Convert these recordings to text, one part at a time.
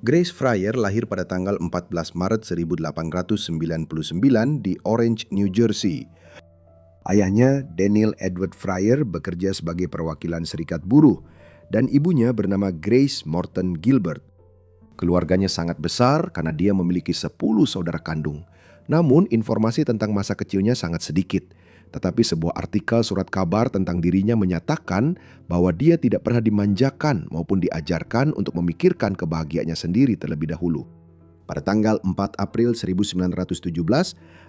Grace Fryer lahir pada tanggal 14 Maret 1899 di Orange, New Jersey. Ayahnya, Daniel Edward Fryer, bekerja sebagai perwakilan serikat buruh, dan ibunya bernama Grace Morton Gilbert. Keluarganya sangat besar karena dia memiliki 10 saudara kandung. Namun, informasi tentang masa kecilnya sangat sedikit. Tetapi sebuah artikel surat kabar tentang dirinya menyatakan bahwa dia tidak pernah dimanjakan maupun diajarkan untuk memikirkan kebahagiaannya sendiri terlebih dahulu. Pada tanggal 4 April 1917,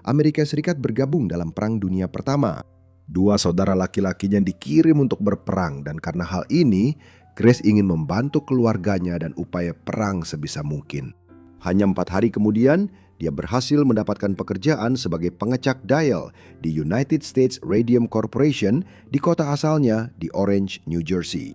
Amerika Serikat bergabung dalam Perang Dunia Pertama. 2 saudara laki-lakinya dikirim untuk berperang, dan karena hal ini, Grace ingin membantu keluarganya dan upaya perang sebisa mungkin. Hanya 4 hari kemudian, dia berhasil mendapatkan pekerjaan sebagai pengecak dial di United States Radium Corporation di kota asalnya di Orange, New Jersey.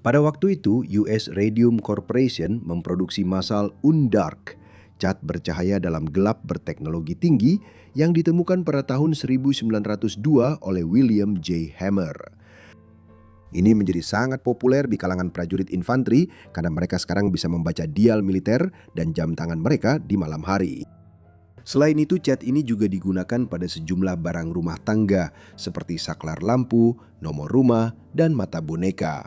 Pada waktu itu, US Radium Corporation memproduksi masal Undark, cat bercahaya dalam gelap berteknologi tinggi yang ditemukan pada tahun 1902 oleh William J. Hammer. Ini menjadi sangat populer di kalangan prajurit infanteri karena mereka sekarang bisa membaca dial militer dan jam tangan mereka di malam hari. Selain itu, cat ini juga digunakan pada sejumlah barang rumah tangga seperti saklar lampu, nomor rumah, dan mata boneka.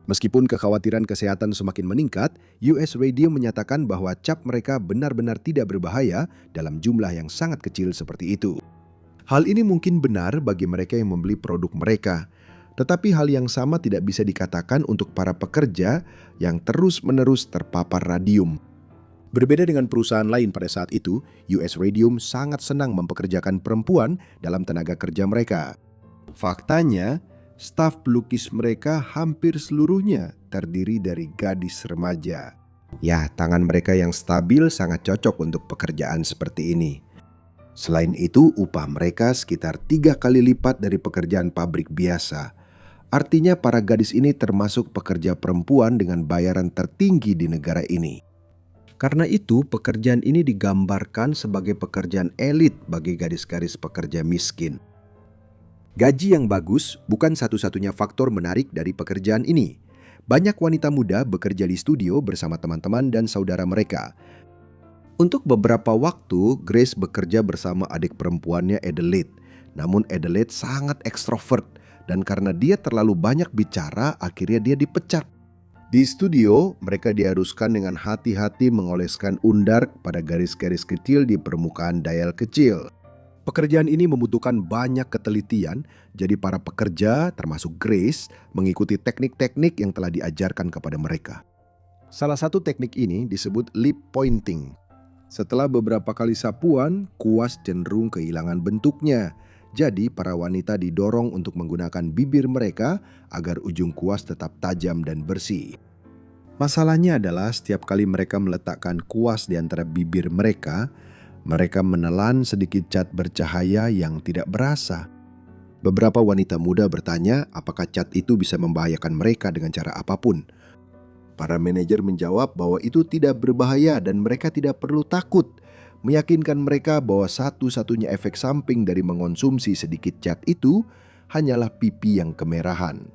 Meskipun kekhawatiran kesehatan semakin meningkat, US Radium menyatakan bahwa cap mereka benar-benar tidak berbahaya dalam jumlah yang sangat kecil seperti itu. Hal ini mungkin benar bagi mereka yang membeli produk mereka. Tetapi hal yang sama tidak bisa dikatakan untuk para pekerja yang terus-menerus terpapar radium. Berbeda dengan perusahaan lain pada saat itu, US Radium sangat senang mempekerjakan perempuan dalam tenaga kerja mereka. Faktanya, staf pelukis mereka hampir seluruhnya terdiri dari gadis remaja. Ya, tangan mereka yang stabil sangat cocok untuk pekerjaan seperti ini. Selain itu, upah mereka sekitar 3 kali lipat dari pekerjaan pabrik biasa. Artinya para gadis ini termasuk pekerja perempuan dengan bayaran tertinggi di negara ini. Karena itu pekerjaan ini digambarkan sebagai pekerjaan elit bagi gadis-gadis pekerja miskin. Gaji yang bagus bukan satu-satunya faktor menarik dari pekerjaan ini. Banyak wanita muda bekerja di studio bersama teman-teman dan saudara mereka. Untuk beberapa waktu, Grace bekerja bersama adik perempuannya Adelaide. Namun Adelaide sangat ekstrovert. Dan karena dia terlalu banyak bicara, akhirnya dia dipecat. Di studio, mereka diharuskan dengan hati-hati mengoleskan undark pada garis-garis kecil di permukaan dial kecil. Pekerjaan ini membutuhkan banyak ketelitian, jadi para pekerja, termasuk Grace, mengikuti teknik-teknik yang telah diajarkan kepada mereka. Salah satu teknik ini disebut lip pointing. Setelah beberapa kali sapuan, kuas cenderung kehilangan bentuknya. Jadi para wanita didorong untuk menggunakan bibir mereka agar ujung kuas tetap tajam dan bersih. Masalahnya adalah setiap kali mereka meletakkan kuas di antara bibir mereka menelan sedikit cat bercahaya yang tidak berasa. Beberapa wanita muda bertanya apakah cat itu bisa membahayakan mereka dengan cara apapun. Para manajer menjawab bahwa itu tidak berbahaya dan mereka tidak perlu takut. Meyakinkan mereka bahwa satu-satunya efek samping dari mengonsumsi sedikit cat itu hanyalah pipi yang kemerahan.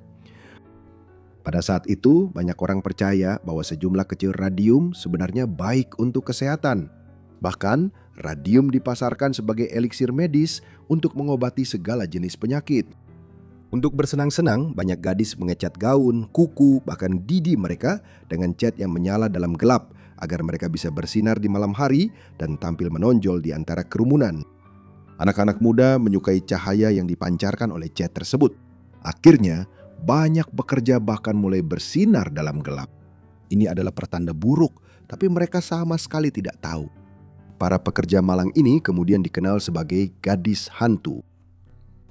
Pada saat itu, banyak orang percaya bahwa sejumlah kecil radium sebenarnya baik untuk kesehatan. Bahkan, radium dipasarkan sebagai eliksir medis untuk mengobati segala jenis penyakit. Untuk bersenang-senang, banyak gadis mengecat gaun, kuku, bahkan didi mereka dengan cat yang menyala dalam gelap, agar mereka bisa bersinar di malam hari dan tampil menonjol di antara kerumunan. Anak-anak muda menyukai cahaya yang dipancarkan oleh cat tersebut. Akhirnya, banyak pekerja bahkan mulai bersinar dalam gelap. Ini adalah pertanda buruk, tapi mereka sama sekali tidak tahu. Para pekerja malang ini kemudian dikenal sebagai gadis hantu.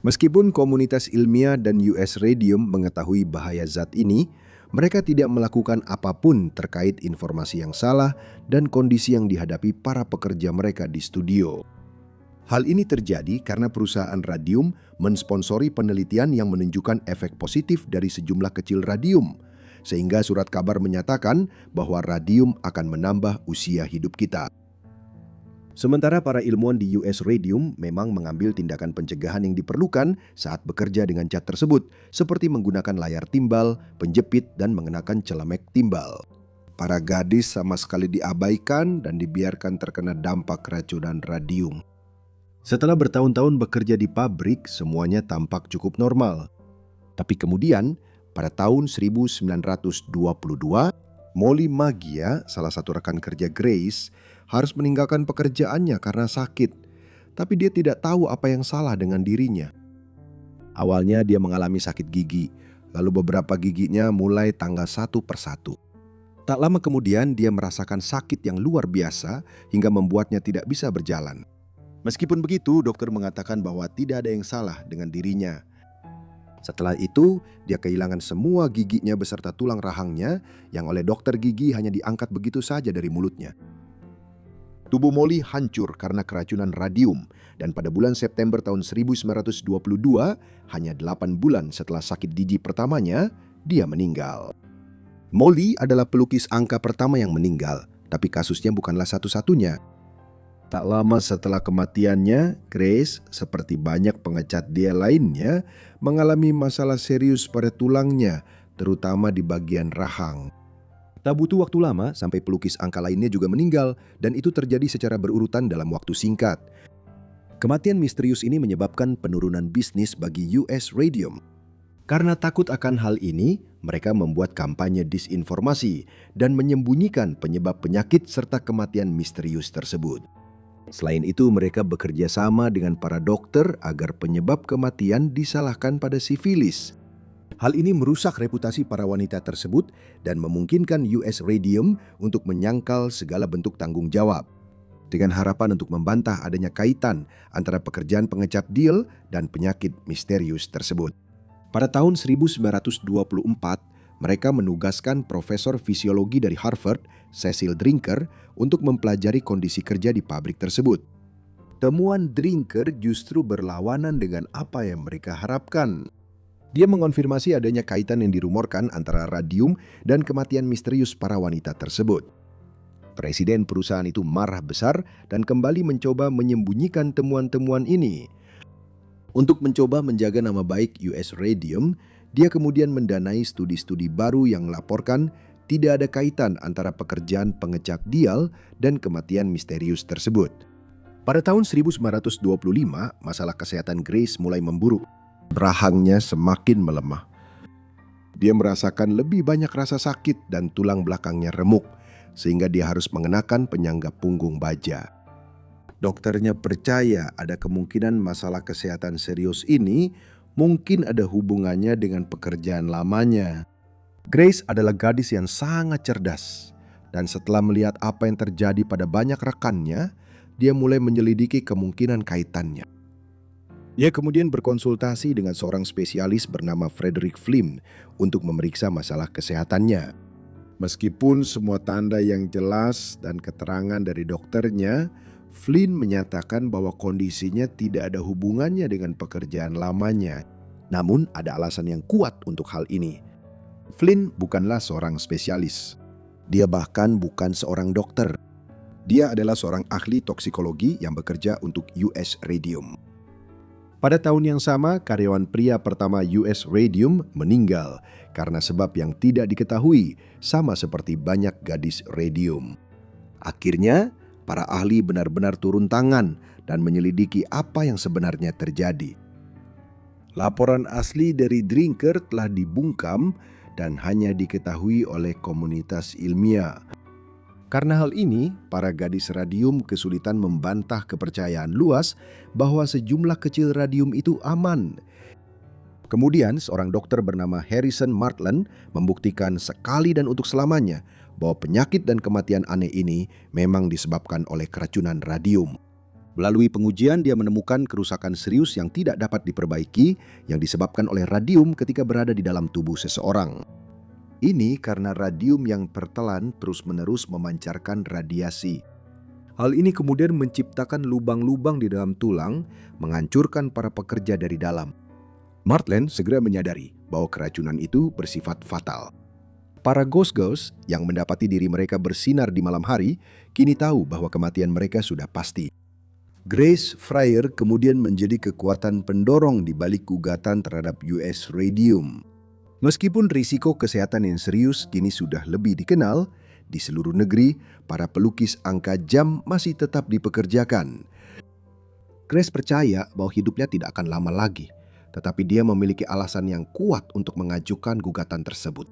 Meskipun komunitas ilmiah dan US Radium mengetahui bahaya zat ini, mereka tidak melakukan apapun terkait informasi yang salah dan kondisi yang dihadapi para pekerja mereka di studio. Hal ini terjadi karena perusahaan radium mensponsori penelitian yang menunjukkan efek positif dari sejumlah kecil radium, sehingga surat kabar menyatakan bahwa radium akan menambah usia hidup kita. Sementara para ilmuwan di US Radium memang mengambil tindakan pencegahan yang diperlukan saat bekerja dengan cat tersebut, seperti menggunakan layar timbal, penjepit, dan mengenakan celemek timbal. Para gadis sama sekali diabaikan dan dibiarkan terkena dampak keracunan radium. Setelah bertahun-tahun bekerja di pabrik, semuanya tampak cukup normal. Tapi kemudian, pada tahun 1922, Molly Magia, salah satu rekan kerja Grace, harus meninggalkan pekerjaannya karena sakit. Tapi dia tidak tahu apa yang salah dengan dirinya. Awalnya dia mengalami sakit gigi, lalu beberapa giginya mulai tanggal satu persatu. Tak lama kemudian dia merasakan sakit yang luar biasa hingga membuatnya tidak bisa berjalan. Meskipun begitu, dokter mengatakan bahwa tidak ada yang salah dengan dirinya. Setelah itu, dia kehilangan semua giginya beserta tulang rahangnya yang oleh dokter gigi hanya diangkat begitu saja dari mulutnya. Tubuh Molly hancur karena keracunan radium dan pada bulan September tahun 1922, hanya 8 bulan setelah sakit gigi pertamanya, dia meninggal. Molly adalah pelukis angka pertama yang meninggal, tapi kasusnya bukanlah satu-satunya. Tak lama setelah kematiannya, Grace, seperti banyak pengecat dia lainnya, mengalami masalah serius pada tulangnya, terutama di bagian rahang. Tak butuh waktu lama sampai pelukis angka lainnya juga meninggal, dan itu terjadi secara berurutan dalam waktu singkat. Kematian misterius ini menyebabkan penurunan bisnis bagi US Radium. Karena takut akan hal ini, mereka membuat kampanye disinformasi dan menyembunyikan penyebab penyakit serta kematian misterius tersebut. Selain itu, mereka bekerja sama dengan para dokter agar penyebab kematian disalahkan pada sifilis. Hal ini merusak reputasi para wanita tersebut dan memungkinkan US Radium untuk menyangkal segala bentuk tanggung jawab. Dengan harapan untuk membantah adanya kaitan antara pekerjaan pengecat deal dan penyakit misterius tersebut. Pada tahun 1924, mereka menugaskan profesor fisiologi dari Harvard, Cecil Drinker, untuk mempelajari kondisi kerja di pabrik tersebut. Temuan Drinker justru berlawanan dengan apa yang mereka harapkan. Dia mengonfirmasi adanya kaitan yang dirumorkan antara radium dan kematian misterius para wanita tersebut. Presiden perusahaan itu marah besar dan kembali mencoba menyembunyikan temuan-temuan ini. Untuk mencoba menjaga nama baik US Radium, dia kemudian mendanai studi-studi baru yang melaporkan tidak ada kaitan antara pekerjaan pengecat dial dan kematian misterius tersebut. Pada tahun 1925, masalah kesehatan Grace mulai memburuk. Rahangnya semakin melemah. Dia merasakan lebih banyak rasa sakit dan tulang belakangnya remuk, sehingga dia harus mengenakan penyangga punggung baja. Dokternya percaya ada kemungkinan masalah kesehatan serius ini mungkin ada hubungannya dengan pekerjaan lamanya. Grace adalah gadis yang sangat cerdas, dan setelah melihat apa yang terjadi pada banyak rekannya, dia mulai menyelidiki kemungkinan kaitannya. Dia kemudian berkonsultasi dengan seorang spesialis bernama Frederick Flynn untuk memeriksa masalah kesehatannya. Meskipun semua tanda yang jelas dan keterangan dari dokternya, Flynn menyatakan bahwa kondisinya tidak ada hubungannya dengan pekerjaan lamanya. Namun ada alasan yang kuat untuk hal ini. Flynn bukanlah seorang spesialis. Dia bahkan bukan seorang dokter. Dia adalah seorang ahli toksikologi yang bekerja untuk US Radium. Pada tahun yang sama, karyawan pria pertama US Radium meninggal karena sebab yang tidak diketahui, sama seperti banyak gadis radium. Akhirnya, para ahli benar-benar turun tangan dan menyelidiki apa yang sebenarnya terjadi. Laporan asli dari Drinker telah dibungkam dan hanya diketahui oleh komunitas ilmiah. Karena hal ini, para gadis radium kesulitan membantah kepercayaan luas bahwa sejumlah kecil radium itu aman. Kemudian, seorang dokter bernama Harrison Martland membuktikan sekali dan untuk selamanya bahwa penyakit dan kematian aneh ini memang disebabkan oleh keracunan radium. Melalui pengujian, dia menemukan kerusakan serius yang tidak dapat diperbaiki yang disebabkan oleh radium ketika berada di dalam tubuh seseorang. Ini karena radium yang tertelan terus-menerus memancarkan radiasi. Hal ini kemudian menciptakan lubang-lubang di dalam tulang, menghancurkan para pekerja dari dalam. Martland segera menyadari bahwa keracunan itu bersifat fatal. Para ghost-ghost yang mendapati diri mereka bersinar di malam hari, kini tahu bahwa kematian mereka sudah pasti. Grace Fryer kemudian menjadi kekuatan pendorong di balik gugatan terhadap US Radium. Meskipun risiko kesehatan yang serius kini sudah lebih dikenal, Di seluruh negeri, para pelukis angka jam masih tetap dipekerjakan. Grace percaya bahwa hidupnya tidak akan lama lagi, tetapi dia memiliki alasan yang kuat untuk mengajukan gugatan tersebut.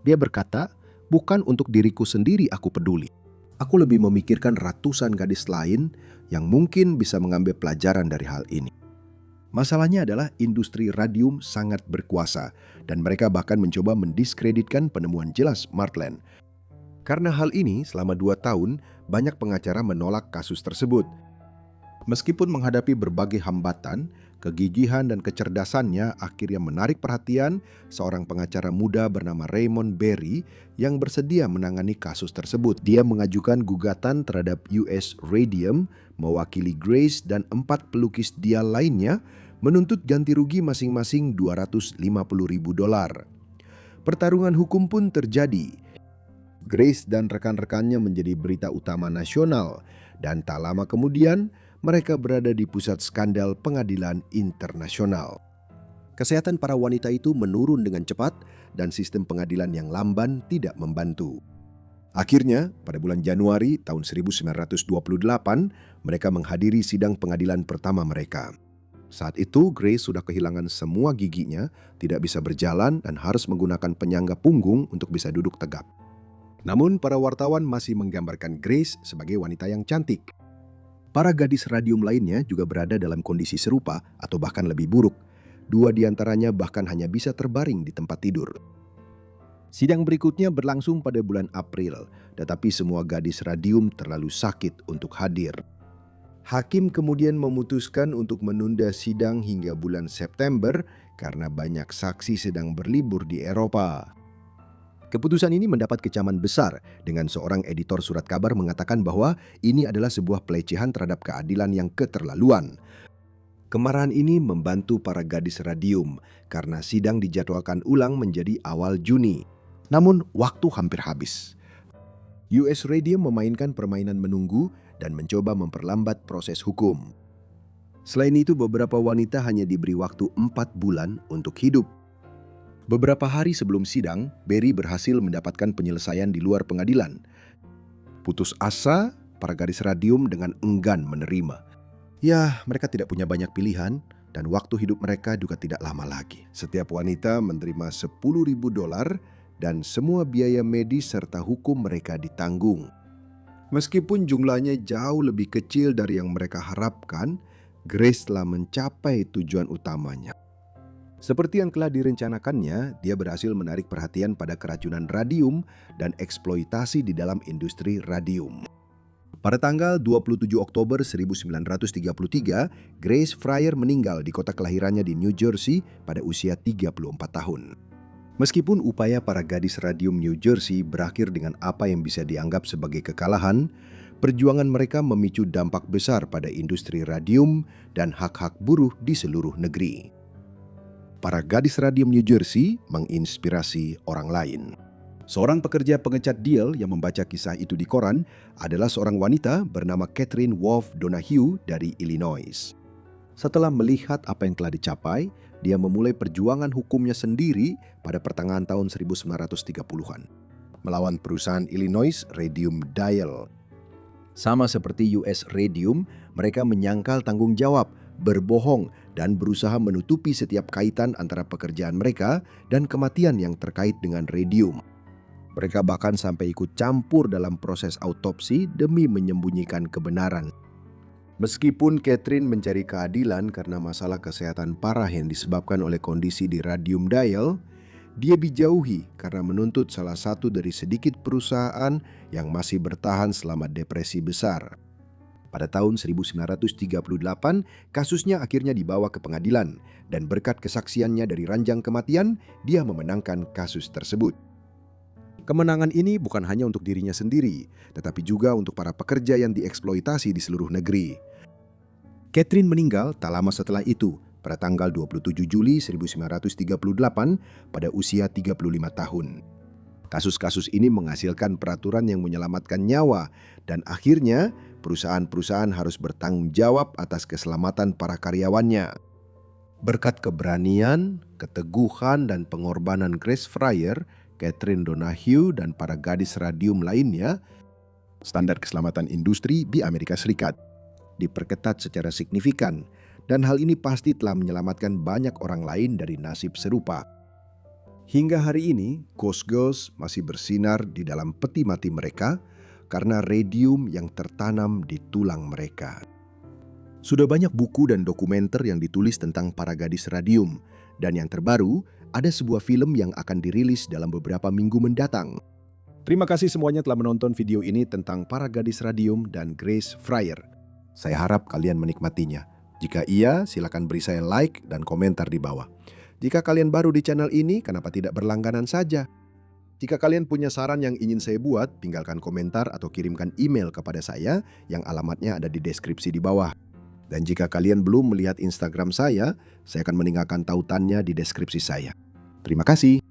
Dia berkata, "Bukan untuk diriku sendiri aku peduli. Aku lebih memikirkan ratusan gadis lain yang mungkin bisa mengambil pelajaran dari hal ini." Masalahnya adalah industri radium sangat berkuasa dan mereka bahkan mencoba mendiskreditkan penemuan jelas Martland. Karena hal ini, selama 2 tahun, banyak pengacara menolak kasus tersebut. Meskipun menghadapi berbagai hambatan, kegigihan dan kecerdasannya akhirnya menarik perhatian seorang pengacara muda bernama Raymond Berry yang bersedia menangani kasus tersebut. Dia mengajukan gugatan terhadap US Radium, mewakili Grace dan 4 pelukis dia lainnya, menuntut ganti rugi masing-masing $250.000. Pertarungan hukum pun terjadi. Grace dan rekan-rekannya menjadi berita utama nasional dan tak lama kemudian mereka berada di pusat skandal pengadilan internasional. Kesehatan para wanita itu menurun dengan cepat dan sistem pengadilan yang lamban tidak membantu. Akhirnya, pada bulan Januari tahun 1928, mereka menghadiri sidang pengadilan pertama mereka. Saat itu, Grace sudah kehilangan semua giginya, tidak bisa berjalan dan harus menggunakan penyangga punggung untuk bisa duduk tegap. Namun, para wartawan masih menggambarkan Grace sebagai wanita yang cantik. Para gadis radium lainnya juga berada dalam kondisi serupa atau bahkan lebih buruk. 2 di antaranya bahkan hanya bisa terbaring di tempat tidur. Sidang berikutnya berlangsung pada bulan April, tetapi semua gadis radium terlalu sakit untuk hadir. Hakim kemudian memutuskan untuk menunda sidang hingga bulan September karena banyak saksi sedang berlibur di Eropa. Keputusan ini mendapat kecaman besar dengan seorang editor surat kabar mengatakan bahwa ini adalah sebuah pelecehan terhadap keadilan yang keterlaluan. Kemarahan ini membantu para gadis radium karena sidang dijadwalkan ulang menjadi awal Juni. Namun waktu hampir habis. US Radium memainkan permainan menunggu dan mencoba memperlambat proses hukum. Selain itu, beberapa wanita hanya diberi waktu 4 bulan untuk hidup. Beberapa hari sebelum sidang, Berry berhasil mendapatkan penyelesaian di luar pengadilan. Putus asa, para gadis radium dengan enggan menerima. Ya, mereka tidak punya banyak pilihan dan waktu hidup mereka juga tidak lama lagi. Setiap wanita menerima $10.000 dan semua biaya medis serta hukum mereka ditanggung. Meskipun jumlahnya jauh lebih kecil dari yang mereka harapkan, Grace telah mencapai tujuan utamanya. Seperti yang telah direncanakannya, dia berhasil menarik perhatian pada keracunan radium dan eksploitasi di dalam industri radium. Pada tanggal 27 Oktober 1933, Grace Fryer meninggal di kota kelahirannya di New Jersey pada usia 34 tahun. Meskipun upaya para gadis radium New Jersey berakhir dengan apa yang bisa dianggap sebagai kekalahan, perjuangan mereka memicu dampak besar pada industri radium dan hak-hak buruh di seluruh negeri. Para gadis radium New Jersey menginspirasi orang lain. Seorang pekerja pengecat deal yang membaca kisah itu di koran adalah seorang wanita bernama Catherine Wolfe Donahue dari Illinois. Setelah melihat apa yang telah dicapai, dia memulai perjuangan hukumnya sendiri pada pertengahan tahun 1930-an. Melawan perusahaan Illinois Radium Dial. Sama seperti US Radium, mereka menyangkal tanggung jawab, berbohong, dan berusaha menutupi setiap kaitan antara pekerjaan mereka dan kematian yang terkait dengan radium. Mereka bahkan sampai ikut campur dalam proses autopsi demi menyembunyikan kebenaran. Meskipun Catherine mencari keadilan karena masalah kesehatan parah yang disebabkan oleh kondisi di radium dial, dia dijauhi karena menuntut salah satu dari sedikit perusahaan yang masih bertahan selama depresi besar. Pada tahun 1938, kasusnya akhirnya dibawa ke pengadilan dan berkat kesaksiannya dari ranjang kematian, dia memenangkan kasus tersebut. Kemenangan ini bukan hanya untuk dirinya sendiri, tetapi juga untuk para pekerja yang dieksploitasi di seluruh negeri. Catherine meninggal tak lama setelah itu, pada tanggal 27 Juli 1938 pada usia 35 tahun. Kasus-kasus ini menghasilkan peraturan yang menyelamatkan nyawa dan akhirnya perusahaan-perusahaan harus bertanggung jawab atas keselamatan para karyawannya. Berkat keberanian, keteguhan, dan pengorbanan Grace Fryer, Catherine Donahue, dan para gadis radium lainnya, standar keselamatan industri di Amerika Serikat diperketat secara signifikan, dan hal ini pasti telah menyelamatkan banyak orang lain dari nasib serupa. Hingga hari ini, Ghost Girls masih bersinar di dalam peti mati mereka karena radium yang tertanam di tulang mereka. Sudah banyak buku dan dokumenter yang ditulis tentang para gadis radium, dan yang terbaru, ada sebuah film yang akan dirilis dalam beberapa minggu mendatang. Terima kasih semuanya telah menonton video ini tentang para gadis radium dan Grace Fryer. Saya harap kalian menikmatinya. Jika iya, silakan beri saya like dan komentar di bawah. Jika kalian baru di channel ini, kenapa tidak berlangganan saja? Jika kalian punya saran yang ingin saya buat, tinggalkan komentar atau kirimkan email kepada saya yang alamatnya ada di deskripsi di bawah. Dan jika kalian belum melihat Instagram saya akan meninggalkan tautannya di deskripsi saya. Terima kasih.